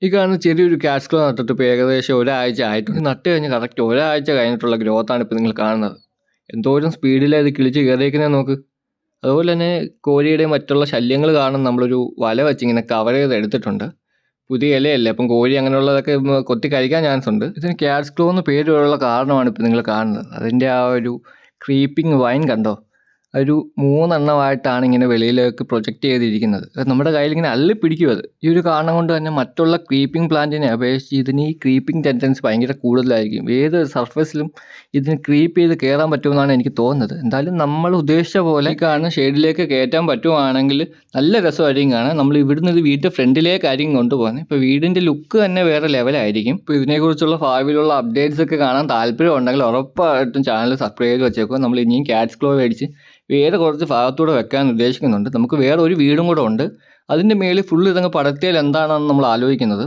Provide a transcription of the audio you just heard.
ഈ കാണുന്ന ചെറിയൊരു ക്യാഷ് ക്ലോ നട്ടിട്ട് ഇപ്പോൾ ഏകദേശം ഒരാഴ്ച ആയിട്ടുണ്ട്. നട്ട് കഴിഞ്ഞ് കറക്റ്റ് ഒരാഴ്ച കഴിഞ്ഞിട്ടുള്ള ഗ്രോത്താണ് ഇപ്പോൾ നിങ്ങൾ കാണുന്നത്. എന്തോരം സ്പീഡിലാണ് ഇത് കിളിച്ച് കയറിയിരിക്കുന്നത് നോക്ക്. അതുപോലെ തന്നെ കോഴിയുടെ മറ്റുള്ള ശല്യങ്ങൾ കാരണം നമ്മളൊരു വല വെച്ച് ഇങ്ങനെ കവർ ചെയ്ത് എടുത്തിട്ടുണ്ട്. പുതിയ ഇലയല്ലേ, അപ്പം കോഴി അങ്ങനെയുള്ളതൊക്കെ കൊത്തി കഴിക്കാൻ ചാൻസ് ഉണ്ട്. ഇതിന് ക്യാഷ് ക്ലോ എന്ന് പേരുള്ള കാരണമാണ് ഇപ്പോൾ നിങ്ങൾ കാണുന്നത്. അതിൻ്റെ ആ ഒരു ക്രീപ്പിംഗ് വൈൻ കണ്ടോ, ഒരു 3 എണ്ണമായിട്ടാണ് ഇങ്ങനെ വെളിയിലേക്ക് പ്രൊജക്റ്റ് ചെയ്തിരിക്കുന്നത്. അത് നമ്മുടെ കയ്യിൽ ഇങ്ങനെ അള്ളി പിടിക്കും. അത് ഈ ഒരു കാരണം കൊണ്ട് തന്നെ മറ്റുള്ള ക്രീപ്പിംഗ് പ്ലാന്റിനെ അപേക്ഷിച്ച് ഇതിന് ഈ ക്രീപ്പിംഗ് ടെൻഡൻസി ഭയങ്കര കൂടുതലായിരിക്കും. ഏത് സർഫസിലും ഇതിന് ക്രീപ്പ് ചെയ്ത് കയറാൻ പറ്റുമെന്നാണ് എനിക്ക് തോന്നുന്നത്. എന്തായാലും നമ്മൾ ഉദ്ദേശിച്ച പോലെ കാണുന്ന ഷെയ്ഡിലേക്ക് കയറ്റാൻ പറ്റുവാണെങ്കിൽ നല്ല രസമായിരിക്കും കാണാൻ. നമ്മൾ ഇവിടുന്ന് ഇത് വീട്ടിൽ ഫ്രണ്ടിലേക്കായിരിക്കും കൊണ്ടുപോകുന്നത്. ഇപ്പോൾ വീടിൻ്റെ ലുക്ക് തന്നെ വേറെ ലെവലായിരിക്കും. ഇപ്പോൾ ഇതിനെക്കുറിച്ചുള്ള ഭാവിയിലുള്ള അപ്ഡേറ്റ്സ് ഒക്കെ കാണാൻ താല്പര്യം ഉണ്ടെങ്കിൽ ഉറപ്പായിട്ടും ചാനൽ സബ്സ്ക്രൈബ് ചെയ്ത് വെച്ചേക്കുക. നമ്മൾ ഇനിയും ക്യാഷ് ക്ലോ മേടിച്ച് വേറെ കുറച്ച് ഭാഗത്തൂടെ വെക്കാൻ ഉദ്ദേശിക്കുന്നുണ്ട്. നമുക്ക് വേറെ ഒരു വീടും കൂടെ ഉണ്ട്. അതിൻ്റെ മേളിൽ ഫുള്ള് ഇതങ്ങ് പടർത്തിയാൽ എന്താണെന്ന് നമ്മൾ ആലോചിക്കുന്നത്.